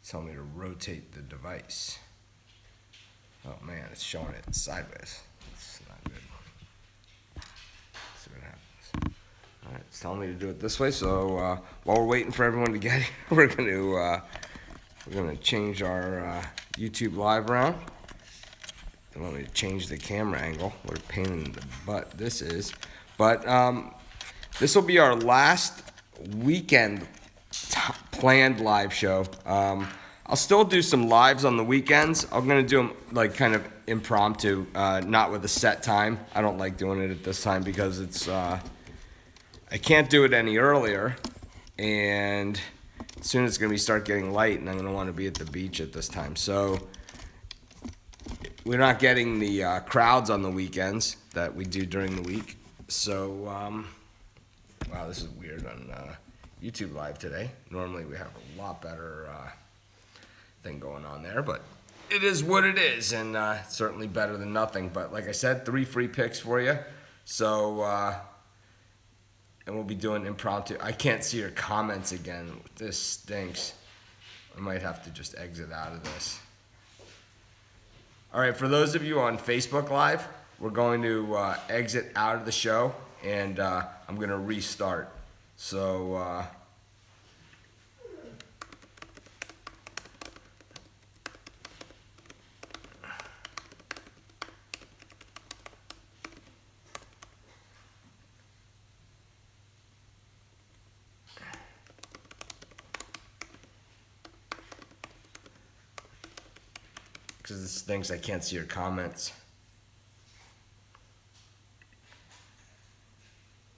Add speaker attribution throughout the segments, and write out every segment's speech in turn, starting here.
Speaker 1: Tell me to rotate the device. Oh man, it's showing it sideways. It's not good. Let's see what happens. All right, it's telling me to do it this way. So while we're waiting for everyone to get here, we're gonna change our YouTube live around. They want me to change the camera angle. What a pain in the butt this is. But this will be our last weekend planned live show. I'll still do some lives on the weekends. I'm gonna do them like kind of impromptu, not with a set time. I don't like doing it at this time because it's I can't do it any earlier, and soon it's gonna start getting light, and I'm gonna want to be at the beach at this time. So we're not getting the crowds on the weekends that we do during the week. So wow, this is weird on YouTube Live today. Normally we have a lot better thing going on there, but it is what it is, and certainly better than nothing. But like I said, 3 free picks for you. So and we'll be doing impromptu. I can't see your comments again. This stinks. I might have to just exit out of this. All right, for those of you on Facebook Live, we're going to exit out of the show, and I'm going to restart. So because this thinks I can't see your comments.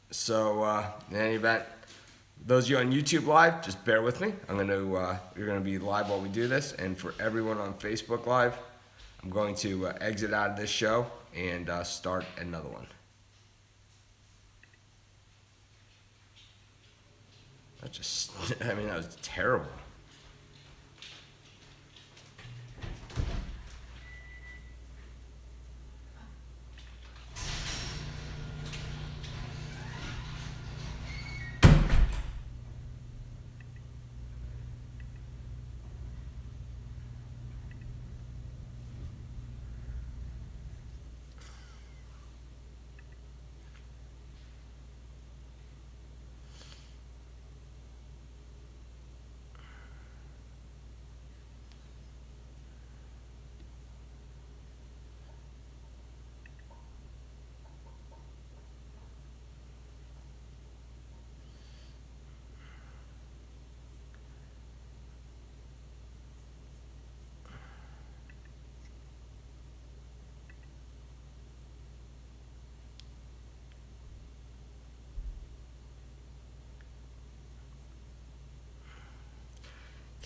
Speaker 1: So in any event, those of you on YouTube Live, just bear with me. You're gonna be live while we do this, and for everyone on Facebook Live, I'm going to exit out of this show and start another one. That was terrible.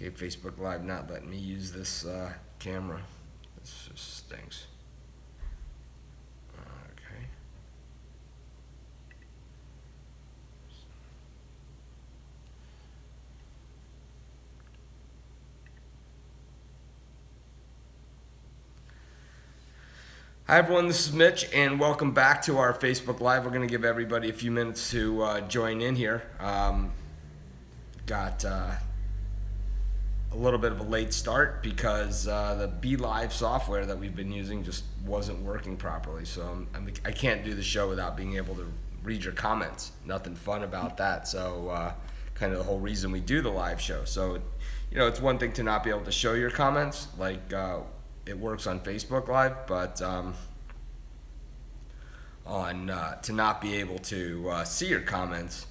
Speaker 1: Okay, Facebook Live not letting me use this camera. This just stinks. Okay. Hi everyone, this is Mitch, and welcome back to our Facebook Live. We're going to give everybody a few minutes to join in here. Got a little bit of a late start because the BeLive software that we've been using just wasn't working properly. So I can't do the show without being able to read your comments. Nothing fun about that. So kind of the whole reason we do the live show. So, it's one thing to not be able to show your comments like it works on Facebook Live, but to not be able to see your comments,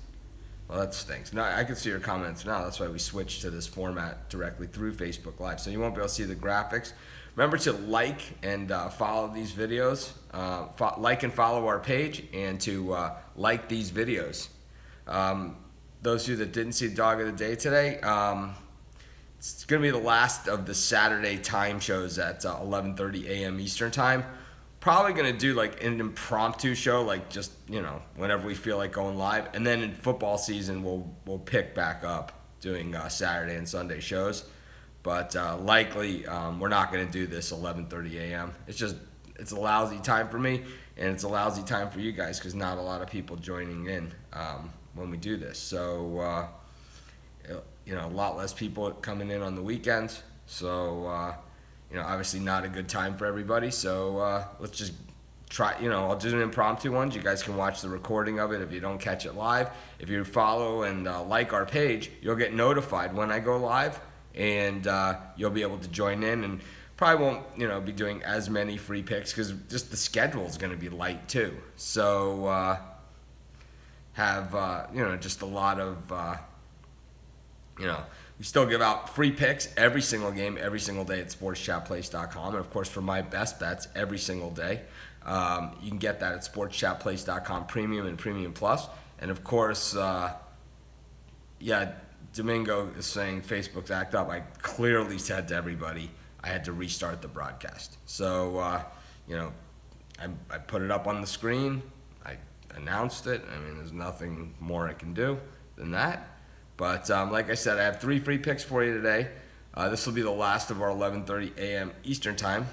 Speaker 1: well, that stinks. No, I can see your comments now. That's why we switched to this format directly through Facebook Live. So you won't be able to see the graphics. Remember to like and follow these videos. Like and follow our page, and to like these videos. Those of you that didn't see Dog of the Day today, it's going to be the last of the Saturday time shows at 11:30 a.m. Eastern Time. Probably going to do like an impromptu show, like just, whenever we feel like going live. And then in football season, we'll pick back up doing Saturday and Sunday shows. But likely we're not going to do this 11:30 a.m. It's a lousy time for me, and it's a lousy time for you guys because not a lot of people joining in when we do this. So, a lot less people coming in on the weekends. So, obviously not a good time for everybody. So let's just try, I'll do an impromptu ones. You guys can watch the recording of it if you don't catch it live. If you follow and like our page, you'll get notified when I go live, and you'll be able to join in. And probably won't, be doing as many free picks because just the schedule is going to be light too. So have, just a lot of, we still give out free picks every single game, every single day at sportschatplace.com. And of course, for my best bets every single day. You can get that at sportschatplace.com Premium and Premium Plus. And of course, Domingo is saying Facebook's act up. I clearly said to everybody I had to restart the broadcast. So, I put it up on the screen. I announced it. I mean, there's nothing more I can do than that. But like I said, I have 3 free picks for you today. This will be the last of our 11:30 a.m. Eastern time.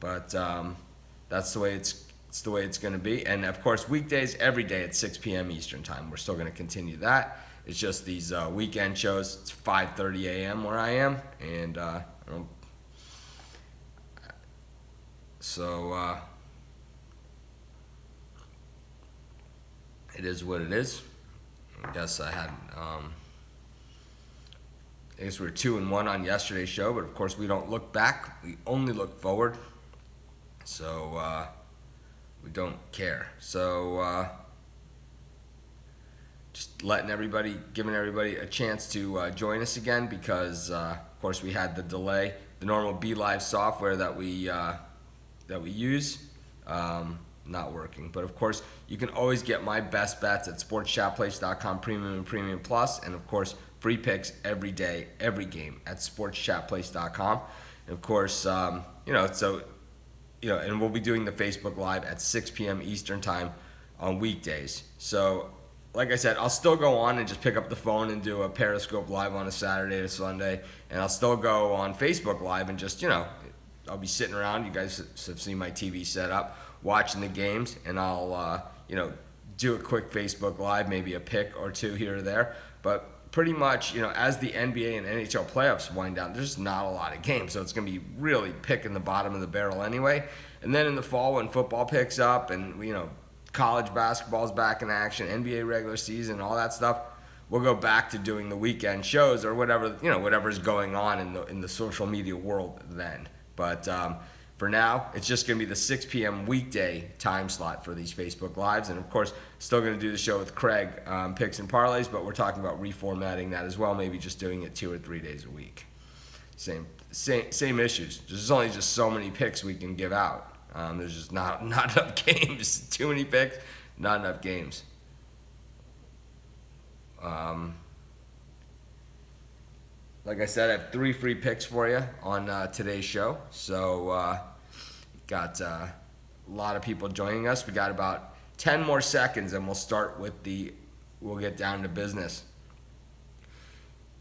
Speaker 1: But that's the way it's the way it's going to be. And of course, weekdays every day at 6 p.m. Eastern time. We're still going to continue that. It's just these weekend shows. It's 5:30 a.m. where I am, and it is what it is. I guess I guess we were 2-1 on yesterday's show, but of course we don't look back. We only look forward. So we don't care. So just giving everybody a chance to join us again because, of course, we had the delay. The normal BeLive software that we use. Not working. But of course, you can always get my best bets at sportschatplace.com Premium and Premium Plus, and of course, free picks every day, every game at sportschatplace.com. And of course, and we'll be doing the Facebook Live at 6 p.m. Eastern time on weekdays. So, like I said, I'll still go on and just pick up the phone and do a Periscope Live on a Saturday to Sunday, and I'll still go on Facebook Live and just, I'll be sitting around. You guys have seen my TV set up, watching the games, and I'll, do a quick Facebook Live, maybe a pick or two here or there. But pretty much, as the NBA and NHL playoffs wind down, there's just not a lot of games, so it's going to be really picking the bottom of the barrel anyway. And then in the fall, when football picks up and, college basketball's back in action, NBA regular season, all that stuff, we'll go back to doing the weekend shows or whatever, whatever's going on in the social media world then. But for now, it's just going to be the 6 p.m. weekday time slot for these Facebook Lives. And, of course, still going to do the show with Craig, Picks and Parlays, but we're talking about reformatting that as well, maybe just doing it 2 or 3 days a week. Same issues. There's only just so many picks we can give out. There's just not enough games. Too many picks, not enough games. Like I said, I have 3 free picks for you on today's show. So got a lot of people joining us. We got about 10 more seconds, and we'll get down to business.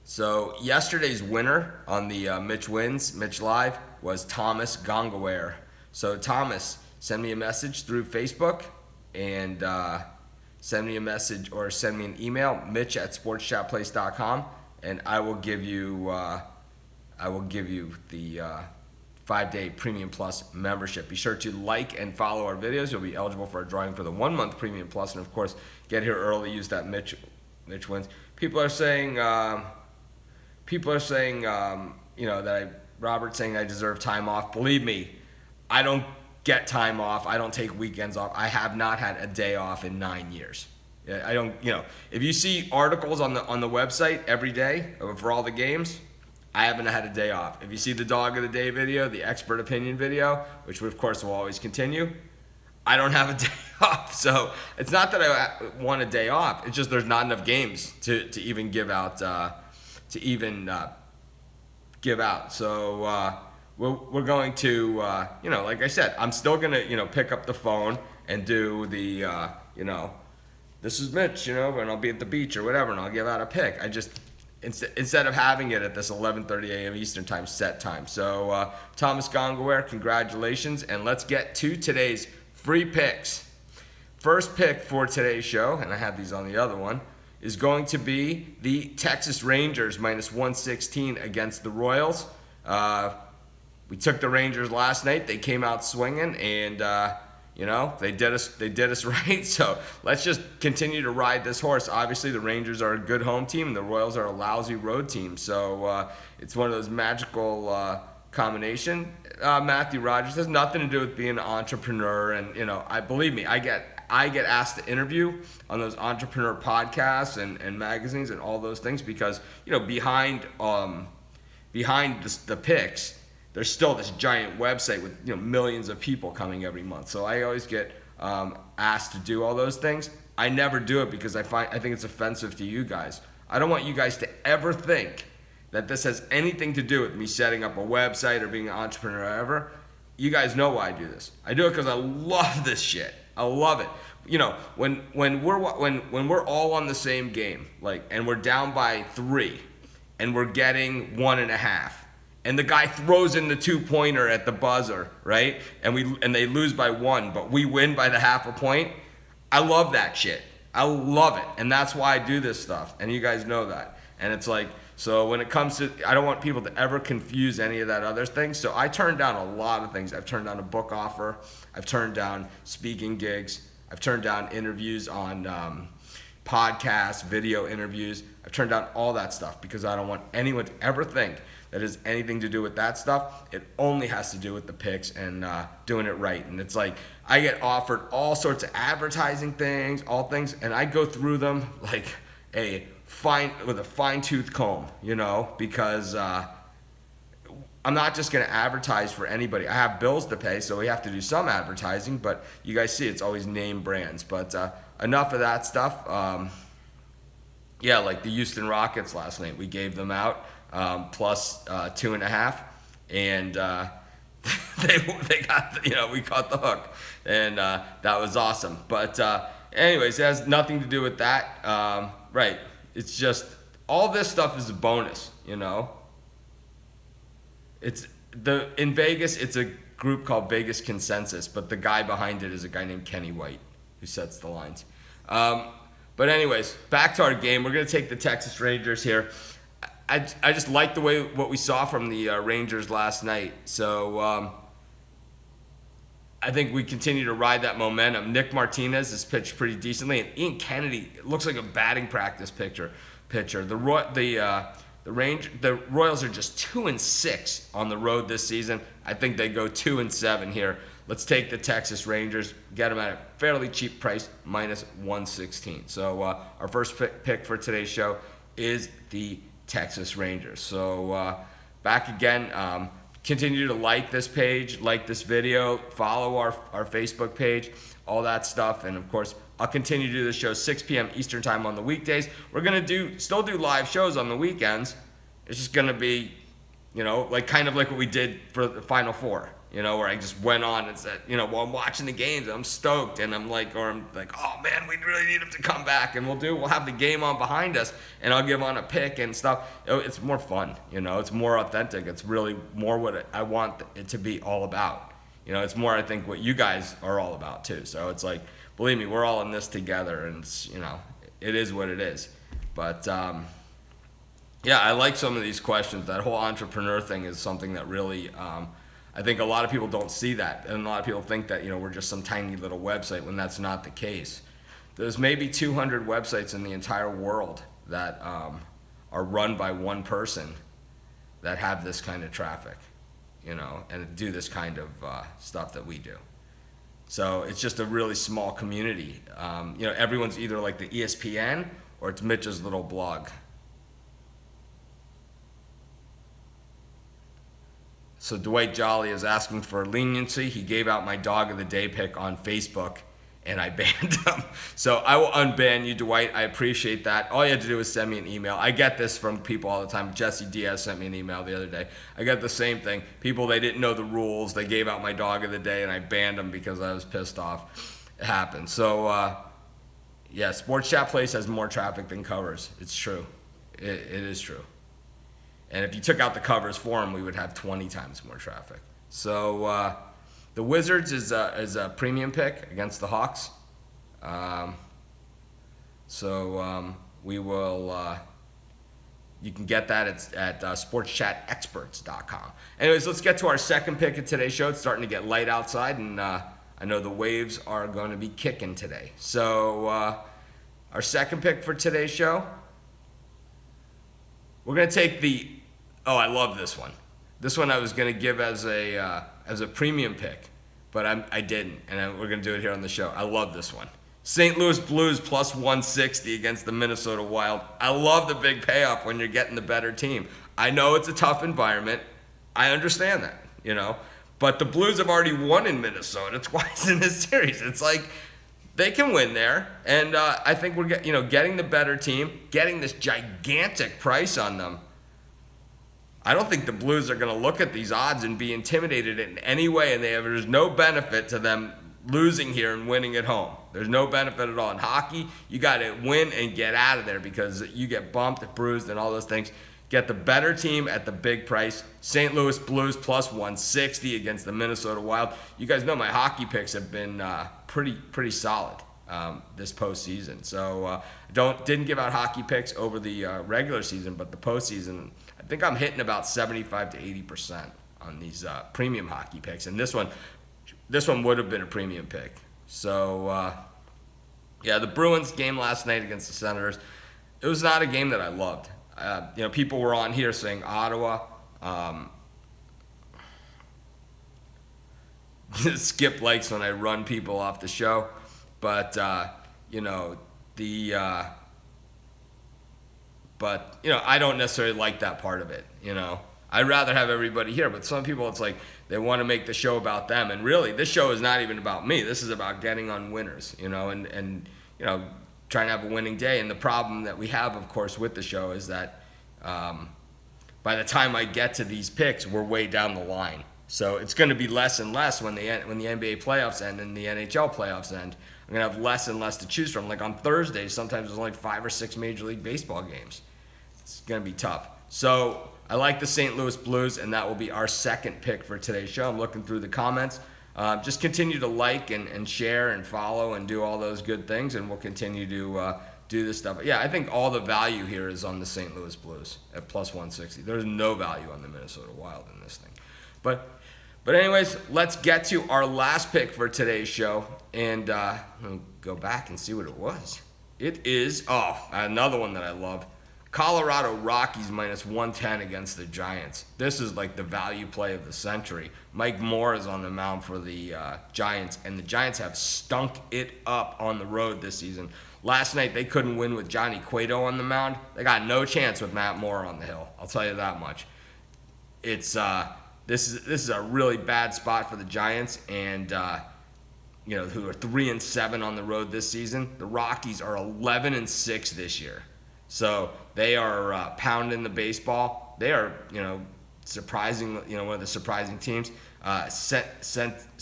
Speaker 1: So yesterday's winner on the Mitch Live was Thomas Gongaware. So Thomas, send me a message through Facebook and send me a message or send me an email, mitch@sportschatplace.com. And I will give you the 5-day Premium Plus membership. Be sure to like and follow our videos. You'll be eligible for a drawing for the 1-month Premium Plus, and of course, get here early. Use that Mitch wins. People are saying Robert's saying I deserve time off. Believe me, I don't get time off. I don't take weekends off. I have not had a day off in 9 years. I don't, if you see articles on the website every day for all the games, I haven't had a day off. If you see the Dog of the Day video, the expert opinion video, which of course will always continue, I don't have a day off. So it's not that I want a day off. It's just there's not enough games to even give out. So we're going to, like I said, I'm still gonna, pick up the phone and do the, this is Mitch, and I'll be at the beach or whatever, and I'll give out a pick. I just, instead of having it at this 11:30 a.m. Eastern time set time. So Thomas Gongaware, congratulations, and let's get to today's free picks. First pick for today's show, and I have these on the other one, is going to be the Texas Rangers minus 116 against the Royals. We took the Rangers last night. They came out swinging, and they did us right. So let's just continue to ride this horse. Obviously, the Rangers are a good home team, and the Royals are a lousy road team. So it's one of those magical combination. Matthew Rogers has nothing to do with being an entrepreneur, and believe me, I get asked to interview on those entrepreneur podcasts and magazines and all those things because behind the picks, there's still this giant website with millions of people coming every month. So I always get asked to do all those things. I never do it because I think it's offensive to you guys. I don't want you guys to ever think that this has anything to do with me setting up a website or being an entrepreneur or whatever. You guys know why I do this. I do it because I love this shit. I love it. When we're all on the same game, and we're down by 3, and we're getting 1.5. And the guy throws in the 2-pointer at the buzzer, right? And they lose by 1, but we win by the half a point. I love that shit. I love it. And that's why I do this stuff. And you guys know that. And it's so when it comes to, I don't want people to ever confuse any of that other thing. So I turned down a lot of things. I've turned down a book offer. I've turned down speaking gigs. I've turned down interviews on podcasts, video interviews. I've turned down all that stuff because I don't want anyone to ever think that has anything to do with that stuff. It only has to do with the picks and doing it right. And it's I get offered all sorts of advertising things, all things, and I go through them with a fine-tooth comb, because I'm not just going to advertise for anybody. I have bills to pay, so we have to do some advertising, but you guys see it's always name brands. But enough of that stuff. Like the Houston Rockets last night, we gave them out. Plus 2.5, and they got we caught the hook, and that was awesome. But anyways, it has nothing to do with that, right? It's just all this stuff is a bonus, It's in Vegas. It's a group called Vegas Consensus, but the guy behind it is a guy named Kenny White who sets the lines. But anyways, back to our game. We're gonna take the Texas Rangers here. I just like the way what we saw from the Rangers last night. So I think we continue to ride that momentum. Nick Martinez has pitched pretty decently, and Ian Kennedy looks like a batting practice pitcher. The Royals are just 2-6 on the road this season. I think they go 2-7 here. Let's take the Texas Rangers, get them at a fairly cheap price, minus 116. So our first pick for today's show is the Texas Rangers. So back again, continue to like this page, like this video, follow our Facebook page, all that stuff. And of course, I'll continue to do this show 6 p.m. Eastern time on the weekdays. We're going to still do live shows on the weekends. It's just going to be, kind of like what we did for the Final Four, where I just went on and said, while I'm watching the games, I'm stoked, and I'm like, oh man, we really need him to come back, and we'll have the game on behind us, and I'll give on a pick and stuff. It's more fun, it's more authentic. It's really more what I want it to be all about. It's more, I think, what you guys are all about too. So it's believe me, we're all in this together, and it's, it is what it is. But I like some of these questions. That whole entrepreneur thing is something that really, I think a lot of people don't see that, and a lot of people think that we're just some tiny little website when that's not the case. There's maybe 200 websites in the entire world that are run by one person that have this kind of traffic, and do this kind of stuff that we do. So it's just a really small community. Everyone's either like the ESPN or it's Mitch's little blog. So Dwight Jolly is asking for leniency. He gave out my dog of the day pick on Facebook, and I banned him. So I will unban you, Dwight. I appreciate that. All you had to do was send me an email. I get this from people all the time. Jesse Diaz sent me an email the other day. I get the same thing. People, they didn't know the rules. They gave out my dog of the day, and I banned them because I was pissed off. It happened. So, Sports Chat Place has more traffic than covers. It's true. It is true. And if you took out the covers for them, we would have 20 times more traffic. So the Wizards is a premium pick against the Hawks. we will. You can get that at sportschatexperts.com. Anyways, let's get to our second pick of today's show. It's starting to get light outside, and I know the waves are going to be kicking today. So our second pick for today's show, we're going to take the. Oh, I love this one. This one I was going to give as a premium pick, but I didn't, and we're going to do it here on the show. I love this one. St. Louis Blues plus 160 against the Minnesota Wild. I love the big payoff when you're getting the better team. I know it's a tough environment. I understand that, But the Blues have already won in Minnesota twice in this series. It's like they can win there. And I think we're getting the better team, getting this gigantic price on them. I don't think the Blues are going to look at these odds and be intimidated in any way, and there's no benefit to them losing here and winning at home. There's no benefit at all. In hockey, you got to win and get out of there because you get bumped, bruised, and all those things. Get the better team at the big price. St. Louis Blues plus 160 against the Minnesota Wild. You guys know my hockey picks have been pretty solid this postseason. So didn't give out hockey picks over the regular season, but the postseason, I think I'm hitting about 75 to 80% on these premium hockey picks. And this one would have been a premium pick. So, the Bruins game last night against the Senators, it was not a game that I loved. People were on here saying Ottawa. Skip likes when I run people off the show. But, I don't necessarily like that part of it, I'd rather have everybody here, but some people, it's like they want to make the show about them. And really, this show is not even about me. This is about getting on winners, and trying to have a winning day. And the problem that we have, of course, with the show is that by the time I get to these picks, we're way down the line. So it's going to be less and less when the NBA playoffs end and the NHL playoffs end. I'm going to have less and less to choose from. Like on Thursdays, sometimes there's only 5 or 6 Major League Baseball games. It's going to be tough. So I like the St. Louis Blues, and that will be our second pick for today's show. I'm looking through the comments. Just continue to like and share and follow and do all those good things, and we'll continue to do this stuff. But yeah, I think all the value here is on the St. Louis Blues at plus 160. There's no value on the Minnesota Wild in this thing. But anyways, let's get to our last pick for today's show, and we'll go back and see what it was. It is, another one that I love. Colorado Rockies minus 110 against the Giants. This is like the value play of the century. Mike Moore is on the mound for the Giants, and the Giants have stunk it up on the road this season. Last night, they couldn't win with Johnny Cueto on the mound. They got no chance with Matt Moore on the hill. I'll tell you that much. It's this is a really bad spot for the Giants, and who are 3-7 on the road this season. The Rockies are 11-6 this year. So they are pounding the baseball. They are, surprising, one of the surprising teams. Senzatella,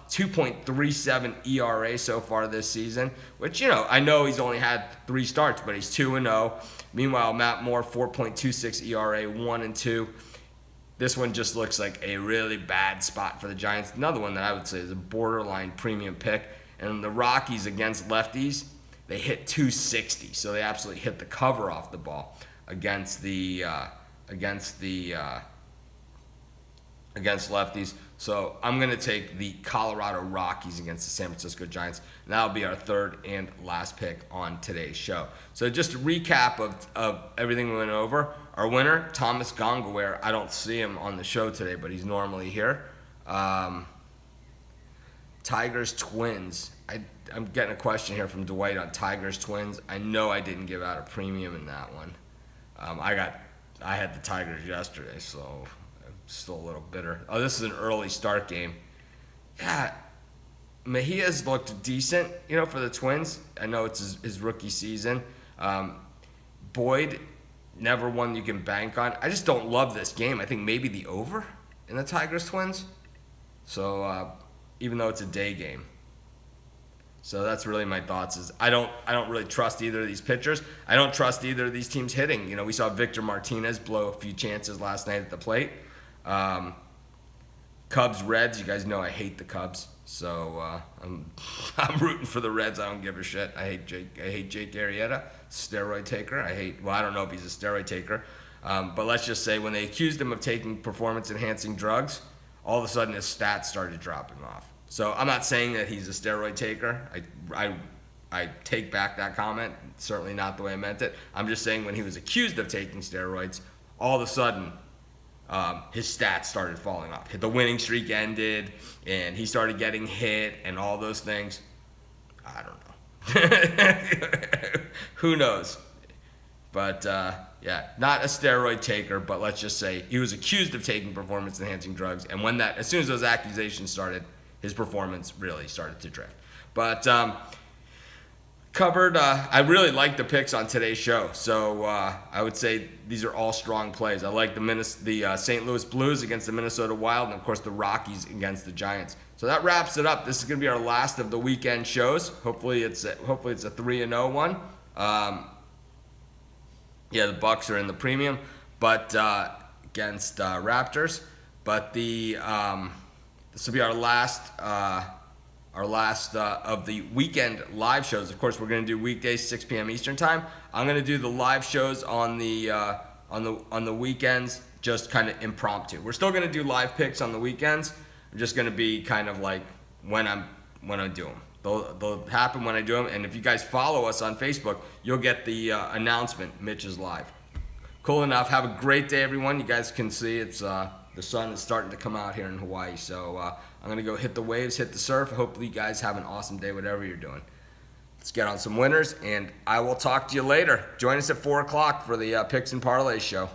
Speaker 1: 2.37 ERA so far this season, which, I know he's only had 3 starts, but he's 2-0. Meanwhile, Matt Moore, 4.26 ERA, 1-2. This one just looks like a really bad spot for the Giants. Another one that I would say is a borderline premium pick. And the Rockies against lefties, they hit 260, so they absolutely hit the cover off the ball against lefties. So I'm going to take the Colorado Rockies against the San Francisco Giants, and that'll be our third and last pick on today's show. So just a recap of everything we went over. Our winner, Thomas Gongaware. I don't see him on the show today, but he's normally here. Tigers Twins. I'm getting a question here from Dwight on Tigers Twins. I know I didn't give out a premium in that one. I had the Tigers yesterday, so I'm still a little bitter. Oh, this is an early start game. Yeah, Mejia's looked decent, for the Twins. I know it's his rookie season. Boyd, never one you can bank on. I just don't love this game. I think maybe the over in the Tigers Twins. So even though it's a day game. So that's really my thoughts. Is I don't really trust either of these pitchers. I don't trust either of these teams hitting. We saw Victor Martinez blow a few chances last night at the plate. Cubs Reds. You guys know I hate the Cubs. So I'm rooting for the Reds. I don't give a shit. I hate Jake Arrieta, steroid taker. I don't know if he's a steroid taker, but let's just say when they accused him of taking performance-enhancing drugs, all of a sudden his stats started dropping off. So I'm not saying that he's a steroid taker. I take back that comment. Certainly not the way I meant it. I'm just saying when he was accused of taking steroids, all of a sudden his stats started falling off. The winning streak ended, and he started getting hit, and all those things. I don't know. Who knows? But yeah, not a steroid taker, but let's just say he was accused of taking performance-enhancing drugs, and as soon as those accusations started, his performance really started to drift. But covered. I really like the picks on today's show, so I would say these are all strong plays. I like the St. Louis Blues against the Minnesota Wild, and of course the Rockies against the Giants. So that wraps it up. This is going to be our last of the weekend shows. Hopefully it's a 3-0 one. Yeah, the Bucks are in the premium, but against Raptors. But this will be our last. Of the weekend live shows. Of course, we're going to do weekdays 6 p.m. Eastern time. I'm going to do the live shows on the weekends, just kind of impromptu. We're still going to do live picks on the weekends. I'm just going to be kind of like when I do them. They'll happen when I do them. And if you guys follow us on Facebook, you'll get the announcement. Mitch is live. Cool enough. Have a great day, everyone. You guys can see it's the sun is starting to come out here in Hawaii. So I'm going to go hit the waves, hit the surf. Hopefully you guys have an awesome day, whatever you're doing. Let's get on some winners, and I will talk to you later. Join us at 4 o'clock for the Picks and Parlays show.